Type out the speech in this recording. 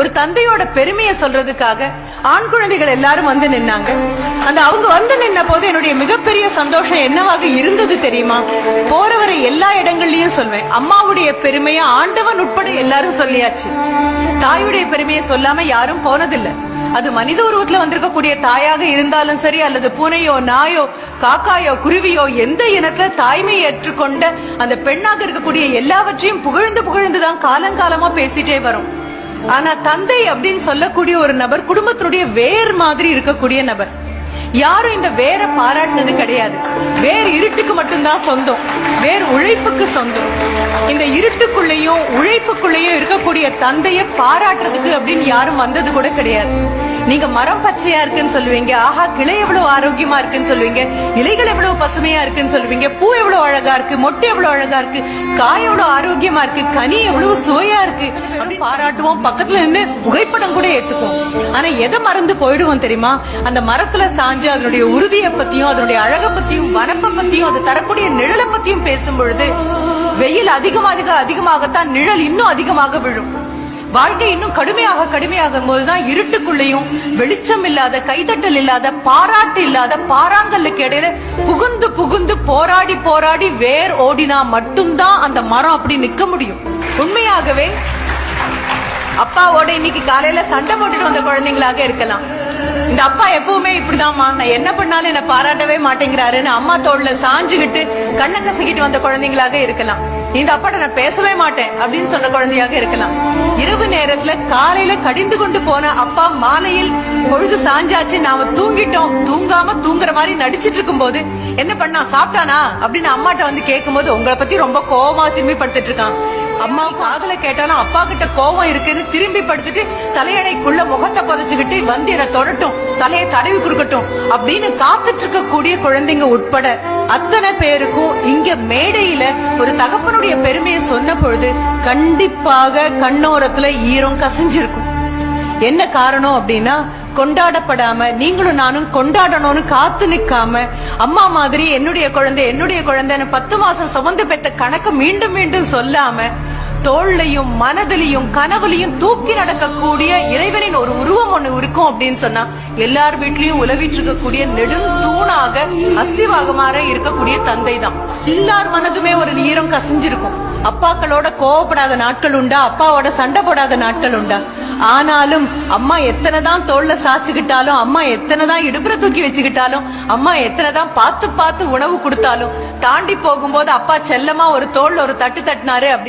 ஒரு தந்தையோட பெருமையை சொல்றதுக்காக ஆண் குழந்தைகள் எல்லாரும் வந்து நின்னாங்க. அவங்க வந்து நின்ன போது என்னுடைய மிகப்பெரிய சந்தோஷம் என்னவாக இருந்தது தெரியுமா? போறவரை எல்லா இடங்கள்லயும் சொல்வேன், அம்மாவுடைய பெருமையை ஆண்டவன் உட்பட எல்லாரும் சொல்லியாச்சு. தாயுடைய பெருமையை சொல்லாம யாரும் போனதில்லை. அது மனித உருவத்துல வந்திருக்கக்கூடிய தாயாக இருந்தாலும் சரி, அல்லது பூனையோ நாயோ காக்காயோ குருவியோ எந்த இனத்துல தாய்மையை ஏற்றுக்கொண்ட அந்த பெண்ணாக இருக்கக்கூடிய எல்லாவற்றையும் புகழ்ந்து புகழ்ந்துதான் காலங்காலமா பேசிட்டே வரும். ஆனா தந்தை அப்படின்னு சொல்லக்கூடிய ஒரு நபர் குடும்பத்தினுடைய வேர் மாதிரி இருக்கக்கூடிய நபர். யாரும் இந்த வேரை பாராட்டினது கிடையாது. வேர் இருட்டுக்கு மட்டும்தான் சொந்தம், வேர் உழைப்புக்கு சொந்தம். இந்த இருட்டுக்குள்ளேயும் உழைப்புக்குள்ளேயும் இருக்கக்கூடிய தந்தைய பாராட்டுறதுக்கு அப்படின்னு யாரும் வந்தது கூட கிடையாது. நீங்க மரம் பச்சையா இருக்குன்னு சொல்லுவீங்க, ஆஹா கிளை எவ்வளவு ஆரோக்கியமா இருக்குன்னு சொல்லுவீங்க, இலைகள் எவ்வளவு பசுமையா இருக்குன்னு சொல்லுவீங்க, பூ எவ்வளவு அழகா இருக்கு, மொட்டை எவ்வளவு அழகா இருக்கு, காய் எவ்வளவு ஆரோக்கியமா இருக்கு, கனி எவ்வளவு சுவையா இருக்கு அப்படின்னு பாராட்டுவோம். பக்கத்துல இருந்து புகைப்படம் கூட ஏத்துக்குவோம். ஆனா எதை மறந்து போயிடுவோம் தெரியுமா? அந்த மரத்துல சாஞ்சு அதனுடைய உறுதியை பத்தியும் அதனுடைய அழகை பத்தியும் வனப்பை பத்தியும் அது தரக்கூடிய நிழலை பத்தியும் பேசும் பொழுது வெயில் அதிகமாகத்தான் நிழல் இன்னும் அதிகமாக விழும். வாழ்க்கை இன்னும் கடுமையாகும் போதுதான் இருட்டுக்குள்ளேயும் வெளிச்சம் இல்லாத, கைதட்டல் இல்லாத, பாராட்டு இல்லாத பாறாங்கல்லுக்கு இடையில புகுந்து புகுந்து போராடி வேர் ஓடினா மட்டும்தான் அந்த மரம் அப்படி நிக்க முடியும். உண்மையாகவே அப்பாவோட இன்னைக்கு காலையில சண்டை போட்டுட்டு வந்த குழந்தைங்களாக இருக்கலாம். இந்த அப்பா எப்பவுமே இப்படிதான்மா, நான் என்ன பண்ணாலும் என்ன பாராட்டவே மாட்டேங்கிறாருன்னு அம்மா தோல்ல சாஞ்சுகிட்டு கண்ணை கசக்கிட்டு வந்த குழந்தைங்களாக இருக்கலாம். இந்த அப்பாட்ட நான் பேசவே மாட்டேன் அப்படின்னு சொன்ன குழந்தையாக இருக்கலாம். இரவு நேரத்துல காலையில கடிந்து கொண்டு போன அப்பா மாலையில் பொழுது சாஞ்சாச்சு, நாம தூங்கிட்டோம், தூங்காம தூங்குற மாதிரி நடிச்சிட்டு இருக்கும் போது என்ன பண்ணா, சாப்பிட்டானா அப்படின்னு அம்மாட்ட வந்து கேட்கும் போது உங்களை பத்தி ரொம்ப கோவமா திரும்பி படுத்துட்டு இருக்கான். அம்மா காதுல கேட்டாலும் அப்பா கிட்ட கோவம் இருக்குன்னு திரும்பி படுத்துட்டு தலையணைக்குள்ள முகத்தை புதைச்சுக்கிட்டு வந்து என்ன தொடட்டும், தலையை தடவி கொடுக்கட்டும் அப்படின்னு காத்துட்டு இருக்கக்கூடிய குழந்தைங்க உட்பட அத்தனை பேருக்கும் இங்க மேடையில ஒரு தகப்பனுடைய பெருமையை சொன்ன பொழுது கண்டிப்பாக கண்ணோரத்துல ஈரம் கசிஞ்சிருக்கும். என்ன காரணம் அப்படின்னா, கொண்டாடப்படாம நீங்களும் நானும் கொண்டாடணும்னு காத்து நிக்காம அம்மா மாதிரி என்னுடைய குழந்தைன்னு 10 மாசம் சுமந்து பெத்த கணக்கு மீண்டும் மீண்டும் சொல்லாம தோள்லையும் மனதிலையும் கனவுலையும் தூக்கி நடக்கக்கூடிய இறைவனின் ஒரு உருவம் ஒண்ணு இருக்கும் அப்படின்னு சொன்னா எல்லார் வீட்லயும் உலவிட்டு இருக்கக்கூடிய நெடும் தூணாக அஸ்திவாகமாக இருக்கக்கூடிய தந்தை தான். எல்லார் மனதுமே ஒரு ஈரம் கசிஞ்சிருக்கும். அப்பாக்களோட கோவப்படாத நாட்கள் உண்டா, அப்பாவோட சண்டை போடாத நாட்கள் உண்டா? ஆனாலும் அம்மா எத்தனைதான் தோல்ல சாச்சுக்கிட்டாலும், அம்மா எத்தனைதான் இடுப்புற தூக்கி வச்சுக்கிட்டாலும், அம்மா எத்தனைதான் பார்த்து உணவு கொடுத்தாலும் தாண்டி போகும்போது அப்பா செல்லமா ஒரு தோல்ல ஒரு தட்டு தட்டினாரு அப்படி